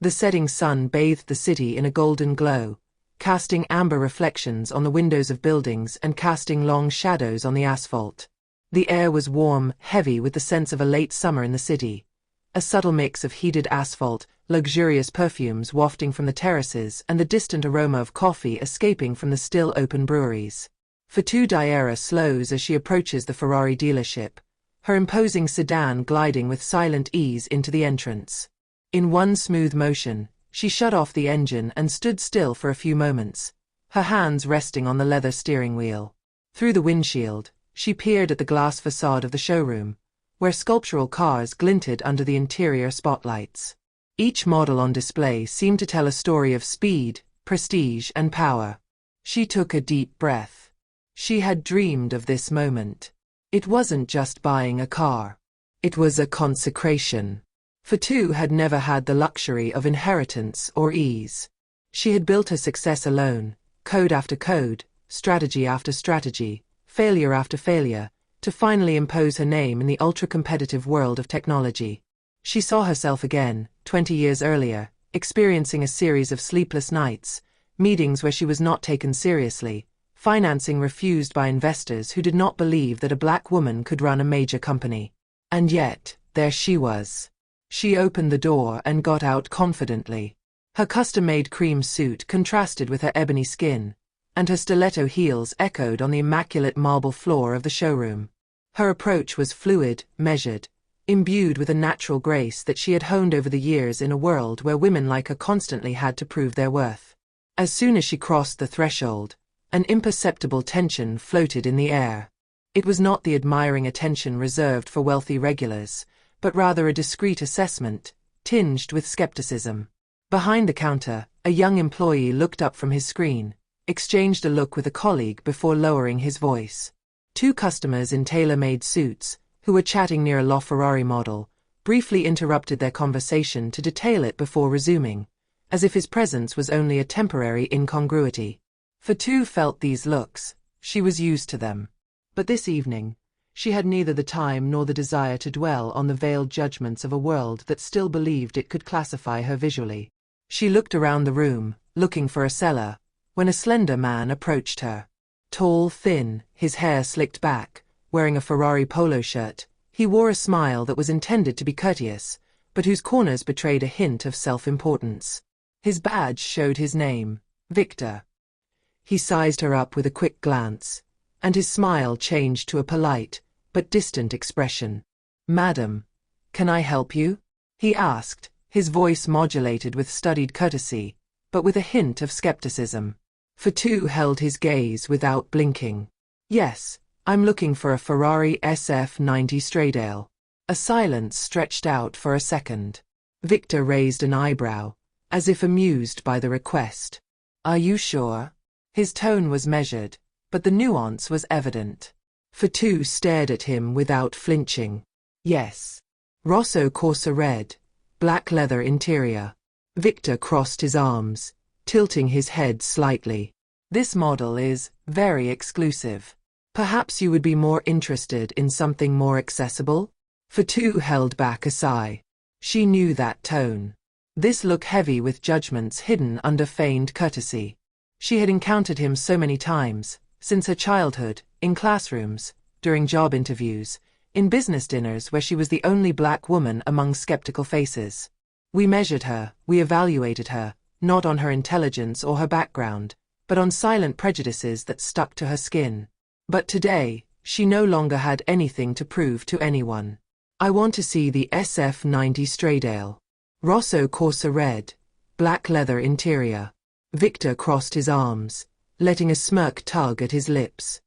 The setting sun bathed the city in a golden glow, casting amber reflections on the windows of buildings and casting long shadows on the asphalt. The air was warm, heavy with the sense of a late summer in the city. A subtle mix of heated asphalt, luxurious perfumes wafting from the terraces and the distant aroma of coffee escaping from the still open breweries. Fatou Diarra slows as she approaches the Ferrari dealership, her imposing sedan gliding with silent ease into the entrance. In one smooth motion, she shut off the engine and stood still for a few moments, her hands resting on the leather steering wheel. Through the windshield, she peered at the glass facade of the showroom, where sculptural cars glinted under the interior spotlights. Each model on display seemed to tell a story of speed, prestige, and power. She took a deep breath. She had dreamed of this moment. It wasn't just buying a car. It was a consecration. Fatou had never had the luxury of inheritance or ease. She had built her success alone, code after code, strategy after strategy, failure after failure, to finally impose her name in the ultra-competitive world of technology. She saw herself again, 20 years earlier, experiencing a series of sleepless nights, meetings where she was not taken seriously, financing refused by investors who did not believe that a black woman could run a major company. And yet, there she was. She opened the door and got out confidently. Her custom-made cream suit contrasted with her ebony skin, and her stiletto heels echoed on the immaculate marble floor of the showroom. Her approach was fluid, measured, imbued with a natural grace that she had honed over the years in a world where women like her constantly had to prove their worth. As soon as she crossed the threshold, an imperceptible tension floated in the air. It was not the admiring attention reserved for wealthy regulars, but rather a discreet assessment, tinged with skepticism. Behind the counter, a young employee looked up from his screen, exchanged a look with a colleague before lowering his voice. Two customers in tailor-made suits, who were chatting near a LaFerrari model, briefly interrupted their conversation to detail it before resuming, as if his presence was only a temporary incongruity. Fatou felt these looks. She was used to them. But this evening, she had neither the time nor the desire to dwell on the veiled judgments of a world that still believed it could classify her visually. She looked around the room, looking for a seller, when a slender man approached her. Tall, thin, his hair slicked back, wearing a Ferrari polo shirt, he wore a smile that was intended to be courteous, but whose corners betrayed a hint of self-importance. His badge showed his name, Victor. He sized her up with a quick glance, and his smile changed to a polite, but distant expression. "Madam, can I help you?" he asked, his voice modulated with studied courtesy, but with a hint of skepticism. Fatou held his gaze without blinking. "Yes, I'm looking for a Ferrari SF90 Straydale." A silence stretched out for a second. Victor raised an eyebrow, as if amused by the request. "Are you sure?" His tone was measured, but the nuance was evident. Fatou stared at him without flinching. "Yes. Rosso Corsa red, black leather interior." Victor crossed his arms, tilting his head slightly. "This model is very exclusive. Perhaps you would be more interested in something more accessible?" Fatou held back a sigh. She knew that tone. This look heavy with judgments hidden under feigned courtesy. She had encountered him so many times, since her childhood, in classrooms, during job interviews, in business dinners where she was the only black woman among skeptical faces. We measured her, we evaluated her, not on her intelligence or her background, but on silent prejudices that stuck to her skin. But today, she no longer had anything to prove to anyone. "I want to see the SF90 Straydale. Rosso Corsa red, black leather interior." Victor crossed his arms, letting a smirk tug at his lips.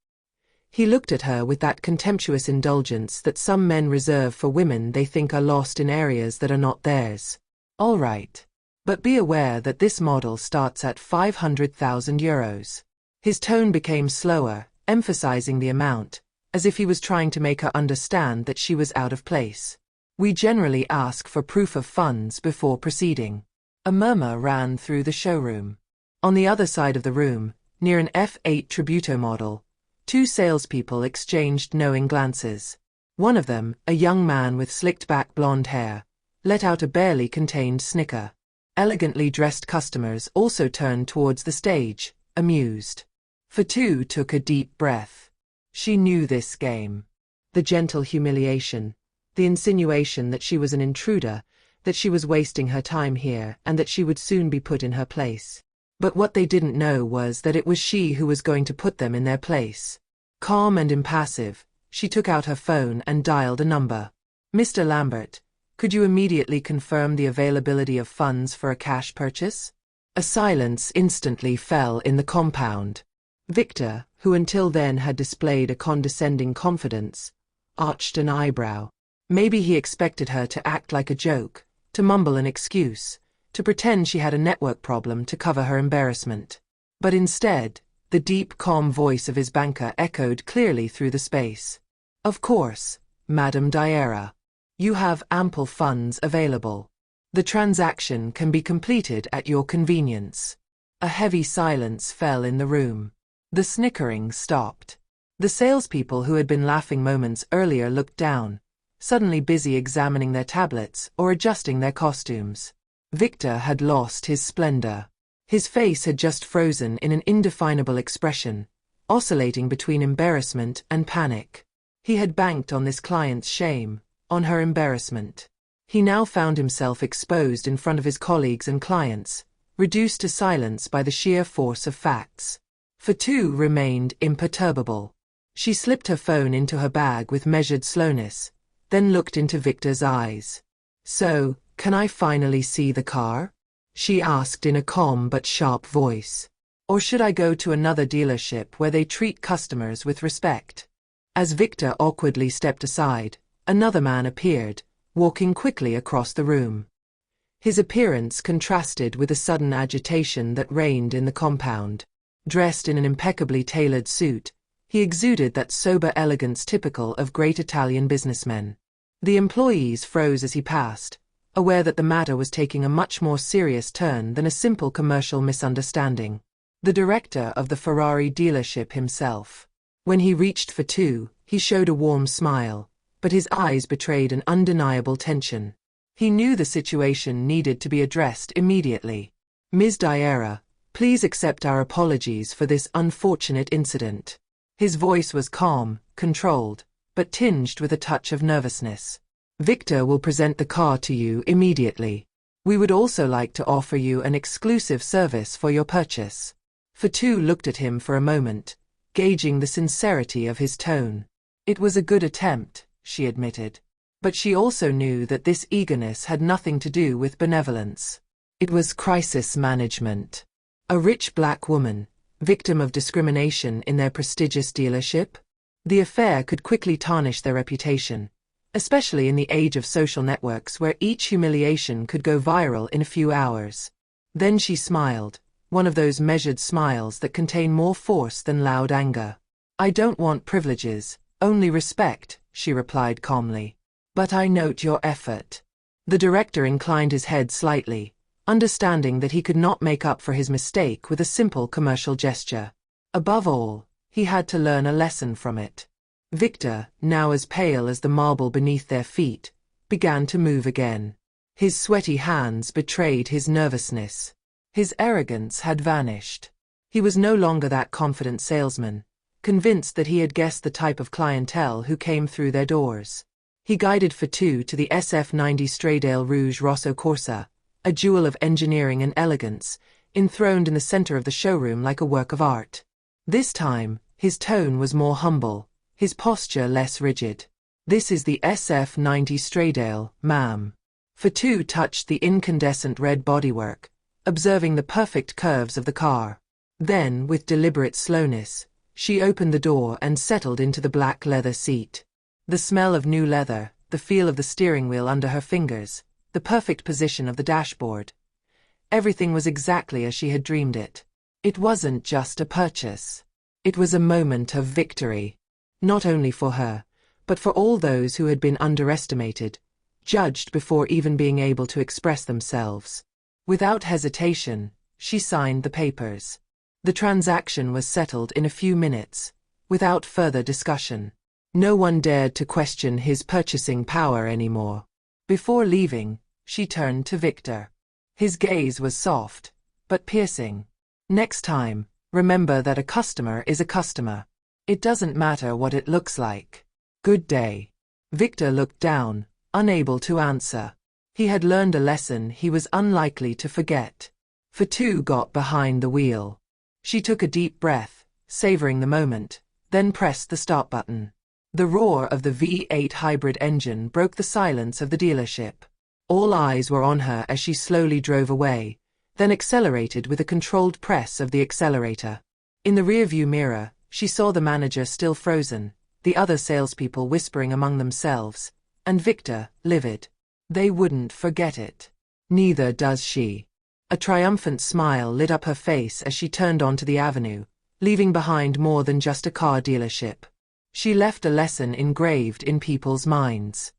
He looked at her with that contemptuous indulgence that some men reserve for women they think are lost in areas that are not theirs. "All right. But be aware that this model starts at €500,000. His tone became slower, emphasizing the amount, as if he was trying to make her understand that she was out of place. "We generally ask for proof of funds before proceeding." A murmur ran through the showroom. On the other side of the room, near an F8 Tributo model, two salespeople exchanged knowing glances. One of them, a young man with slicked-back blonde hair, let out a barely contained snicker. Elegantly dressed customers also turned towards the stage, amused. Fatou took a deep breath. She knew this game. The gentle humiliation, the insinuation that she was an intruder, that she was wasting her time here and that she would soon be put in her place. But what they didn't know was that it was she who was going to put them in their place. Calm and impassive, she took out her phone and dialed a number. "Mr. Lambert, could you immediately confirm the availability of funds for a cash purchase?" A silence instantly fell in the compound. Victor, who until then had displayed a condescending confidence, arched an eyebrow. Maybe he expected her to act like a joke, to mumble an excuse, to pretend she had a network problem to cover her embarrassment. But instead, the deep, calm voice of his banker echoed clearly through the space. "Of course, Madame Diarra. You have ample funds available. The transaction can be completed at your convenience." A heavy silence fell in the room. The snickering stopped. The salespeople who had been laughing moments earlier looked down, suddenly busy examining their tablets or adjusting their costumes. Victor had lost his splendor. His face had just frozen in an indefinable expression, oscillating between embarrassment and panic. He had banked on this client's shame, on her embarrassment. He now found himself exposed in front of his colleagues and clients, reduced to silence by the sheer force of facts. Fatou remained imperturbable. She slipped her phone into her bag with measured slowness, then looked into Victor's eyes. "So, can I finally see the car?" she asked in a calm but sharp voice. "Or should I go to another dealership where they treat customers with respect?" As Victor awkwardly stepped aside, another man appeared, walking quickly across the room. His appearance contrasted with the sudden agitation that reigned in the compound. Dressed in an impeccably tailored suit, he exuded that sober elegance typical of great Italian businessmen. The employees froze as he passed, aware that the matter was taking a much more serious turn than a simple commercial misunderstanding. The director of the Ferrari dealership himself. When he reached Fatou, he showed a warm smile, but his eyes betrayed an undeniable tension. He knew the situation needed to be addressed immediately. "Ms. Diarra, please accept our apologies for this unfortunate incident." His voice was calm, controlled, but tinged with a touch of nervousness. "Victor will present the car to you immediately. We would also like to offer you an exclusive service for your purchase." Fatou looked at him for a moment, gauging the sincerity of his tone. It was a good attempt, she admitted. But she also knew that this eagerness had nothing to do with benevolence. It was crisis management. A rich black woman, victim of discrimination in their prestigious dealership? The affair could quickly tarnish their reputation, especially in the age of social networks where each humiliation could go viral in a few hours. Then she smiled, one of those measured smiles that contain more force than loud anger. "I don't want privileges, only respect," she replied calmly. "But I note your effort." The director inclined his head slightly, understanding that he could not make up for his mistake with a simple commercial gesture. Above all, he had to learn a lesson from it. Victor, now as pale as the marble beneath their feet, began to move again. His sweaty hands betrayed his nervousness. His arrogance had vanished. He was no longer that confident salesman, convinced that he had guessed the type of clientele who came through their doors. He guided Fatou to the SF90 Stradale Rouge Rosso Corsa, a jewel of engineering and elegance, enthroned in the center of the showroom like a work of art. This time, his tone was more humble, his posture less rigid. "This is the SF90 Stradale, ma'am." Fatou touched the incandescent red bodywork, observing the perfect curves of the car. Then, with deliberate slowness, she opened the door and settled into the black leather seat. The smell of new leather, the feel of the steering wheel under her fingers, the perfect position of the dashboard. Everything was exactly as she had dreamed it. It wasn't just a purchase. It was a moment of victory. Not only for her, but for all those who had been underestimated, judged before even being able to express themselves. Without hesitation, she signed the papers. The transaction was settled in a few minutes, without further discussion. No one dared to question his purchasing power anymore. Before leaving, she turned to Victor. His gaze was soft, but piercing. Next time, remember that a customer is a customer. It doesn't matter what it looks like. Good day. Victor looked down, unable to answer. He had learned a lesson he was unlikely to forget. Fatu got behind the wheel. She took a deep breath, savoring the moment, then pressed the start button. The roar of the V8 hybrid engine broke the silence of the dealership. All eyes were on her as she slowly drove away, then accelerated with a controlled press of the accelerator. In the rearview mirror, she saw the manager still frozen, the other salespeople whispering among themselves, and Victor, livid. They wouldn't forget it. Neither does she. A triumphant smile lit up her face as she turned onto the avenue, leaving behind more than just a car dealership. She left a lesson engraved in people's minds.